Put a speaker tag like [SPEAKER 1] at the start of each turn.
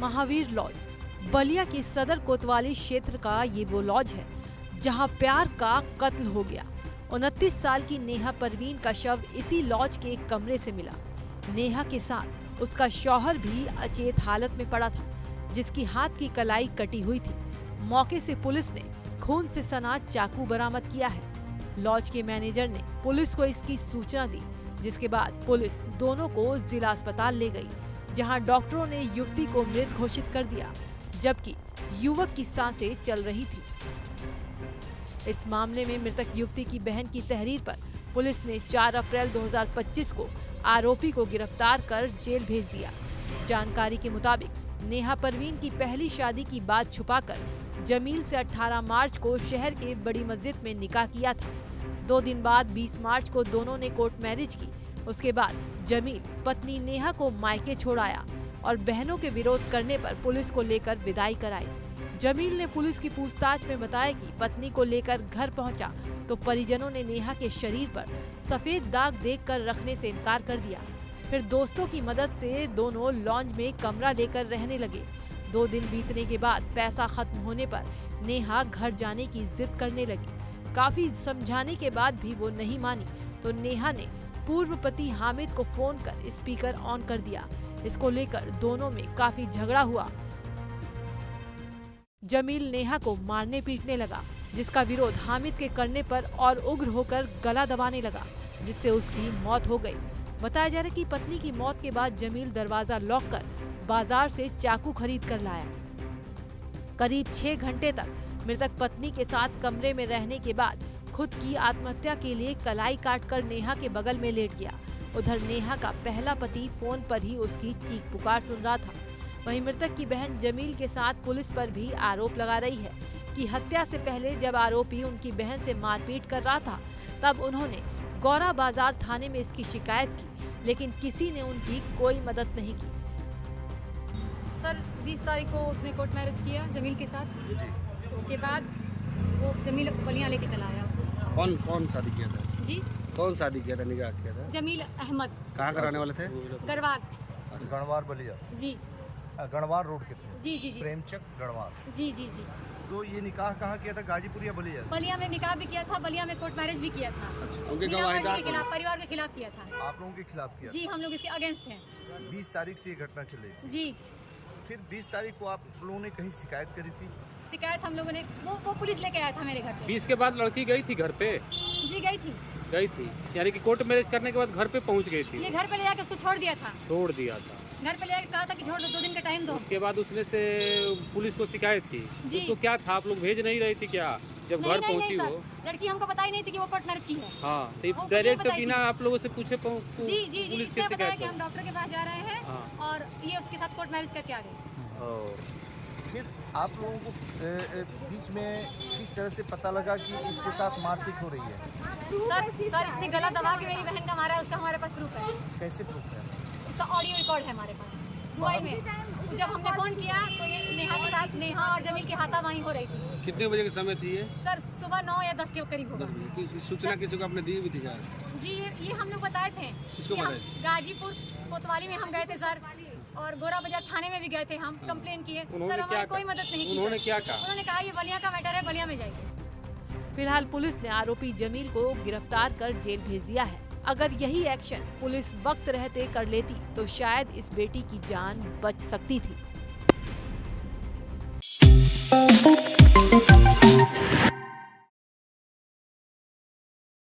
[SPEAKER 1] Mahavir laws Ballia के सदर कोतवाली क्षेत्र का ये वो लॉज है जहां प्यार का कत्ल हो गया। 29 साल की नेहा परवीन का शव इसी लॉज के एक कमरे से मिला। नेहा के साथ उसका शौहर भी अचेत हालत में पड़ा था, जिसकी हाथ की कलाई कटी हुई थी। मौके से पुलिस ने खून से सना चाकू बरामद किया है। लॉज के मैनेजर ने पुलिस को इसकी सूचना दी, जिसके बाद पुलिस दोनों को जिला अस्पताल ले गई, जहां डॉक्टरों ने युवती को मृत घोषित कर दिया, जबकि युवक की सांसें चल रही थी। इस मामले में मृतक युवती की बहन की तहरीर पर पुलिस ने 4 अप्रैल 2025 को आरोपी को गिरफ्तार कर जेल भेज दिया। जानकारी के मुताबिक नेहा परवीन की पहली शादी की बात छुपाकर जमील से 18 मार्च को शहर के बड़ी मस्जिद में निकाह किया था। 2 दिन बाद 20 मार्च को दोनों ने कोर्ट मैरिज की। उसके बाद जमील पत्नी नेहा को मायके छोड़ आया और बहनों के विरोध करने पर पुलिस को लेकर विदाई कराई। जमील ने पुलिस की पूछताछ में बताया कि पत्नी को लेकर घर पहुंचा तो परिजनों ने नेहा के शरीर पर सफेद दाग देखकर रखने से इनकार कर दिया। फिर दोस्तों की मदद से दोनों लॉन्ज में कमरा लेकर रहने लगे। 2 दिन बीतने के बाद पैसा खत्म होने पर नेहा घर जाने की जिद करने लगी। काफी समझाने के बाद भी वो नहीं मानी तो नेहा ने पूर्व पति हामिद को फोन कर स्पीकर ऑन कर दिया। इसको लेकर दोनों में काफी झगड़ा हुआ। जमील नेहा को मारने पीटने लगा, जिसका विरोध हामिद के करने पर और उग्र होकर गला दबाने लगा, जिससे उसकी मौत हो गई। बताया जा रहा है कि पत्नी की मौत के बाद जमील दरवाजा लॉक कर बाजार से चाकू खरीद कर लाया। करीब 6 घंटे तक मृतक पत्नी के साथ कमरे में रहने के बाद खुद की आत्महत्या के लिए कलाई काटकर नेहा के बगल में लेट गया। उधर नेहा का पहला पति फोन पर ही उसकी चीख पुकार सुन रहा था। वहीं मृतक की बहन जमील के साथ पुलिस पर भी आरोप लगा रही है कि हत्या से पहले जब आरोपी उनकी बहन से मारपीट कर रहा था, तब उन्होंने गौरा बाजार थाने में इसकी शिकायत की, लेकिन किसी ने उनकी कोई मदद नहीं की।
[SPEAKER 2] सर 20 तारीख को उसने कोर्ट मैरिज किया जमील के साथ। उसके बाद वो जमील बलिया लेके चला आया उसको।
[SPEAKER 3] कौन शादी किया था
[SPEAKER 2] जी?
[SPEAKER 3] कौन शादी किया था, निकाह किया था?
[SPEAKER 2] जमील अहमद।
[SPEAKER 3] कहाँ कराने वाले थे?
[SPEAKER 2] गढ़वार।
[SPEAKER 4] गढ़वार बलिया
[SPEAKER 2] जी।
[SPEAKER 4] गढ़वार रोड के थे।
[SPEAKER 2] जी जी जी।
[SPEAKER 4] प्रेमचक गढ़वार।
[SPEAKER 2] जी जी जी।
[SPEAKER 4] तो ये निकाह कहाँ किया था, गाजीपुर या बलिया?
[SPEAKER 2] बलिया में निकाह भी किया था, बलिया में कोर्ट मैरिज भी किया था।
[SPEAKER 3] उनके
[SPEAKER 2] बिना
[SPEAKER 3] गवाही
[SPEAKER 2] मर्जी के खिलाफ, परिवार के खिलाफ किया था।
[SPEAKER 4] आप लोगों के खिलाफ किया?
[SPEAKER 2] जी, हम लोग इसके अगेंस्ट हैं।
[SPEAKER 4] 20 तारीख से ये घटना चली थी।
[SPEAKER 2] जी।
[SPEAKER 4] फिर 20 तारीख को आप लोगों ने कहीं शिकायत करी थी?
[SPEAKER 2] शिकायत हम लोगों ने वो पुलिस लेके आया था मेरे घर पे।
[SPEAKER 5] 20 के बाद लड़की गई थी घर पे?
[SPEAKER 2] जी गई थी।
[SPEAKER 5] यानी कि कोर्ट मैरिज करने के बाद घर पे पहुंच गई थी?
[SPEAKER 2] ये घर पे ले जाके उसको छोड़ दिया था। घर पे ले जाके कहा था कि छोड़ दो, 2 दिन का टाइम दो।
[SPEAKER 5] उसके बाद उसने से पुलिस को शिकायत की। उसको क्या था, आप लोग भेज नहीं रही थी क्या जब घर पहुंची वो?
[SPEAKER 2] लड़की हमको पता ही नहीं थी कि वो कोर्ट मैरिज की है।
[SPEAKER 5] हाँ, तो डायरेक्ट बिना आप लोगों से पूछे
[SPEAKER 2] जी जी जी,
[SPEAKER 5] पुलिस के
[SPEAKER 2] बताया
[SPEAKER 5] शिकायत
[SPEAKER 2] कि हम डॉक्टर के पास जा रहे हैं।
[SPEAKER 5] हाँ।
[SPEAKER 2] और ये उसके साथ कोर्ट मैरिज करके आ गए।
[SPEAKER 4] फिर आप लोगों को बीच में किस तरह से पता लगा कि इसके साथ मारपीट हो रही है?
[SPEAKER 2] सर इसने गला दबा के मेरी बहन का मारा है, उसका हमारे पास प्रूफ है।
[SPEAKER 4] कैसे प्रूफ है?
[SPEAKER 2] इसका ऑडियो रिकॉर्ड है हमारे पास मोबाइल में। जब हमने फोन किया तो ये नेहा के साथ, नेहा और जमील की हाथापाई हो रही थी।
[SPEAKER 3] कितने बजे के समय थी ये?
[SPEAKER 2] सर सुबह 9 या 10 के करीब होगा।
[SPEAKER 3] 10 बजे की सूचना किसी को आपने दी भी थी क्या?
[SPEAKER 2] जी ये हम लोग बताए थे।
[SPEAKER 3] किसको बताए?
[SPEAKER 2] गाजीपुर कोतवाली में हम गए थे सर, और गोरा बाजार थाने में भी गए थे। हम कंप्लेन किए, सर हमारी कोई मदद नहीं की।
[SPEAKER 5] उन्होंने क्या कहा?
[SPEAKER 2] उन्होंने कहा ये बलिया का मैटर है, बलिया में जाइए।
[SPEAKER 1] फिलहाल पुलिस ने आरोपी जमील को गिरफ्तार कर जेल भेज दिया है। अगर यही एक्शन पुलिस वक्त रहते कर लेती तो शायद इस बेटी की जान बच सकती थी।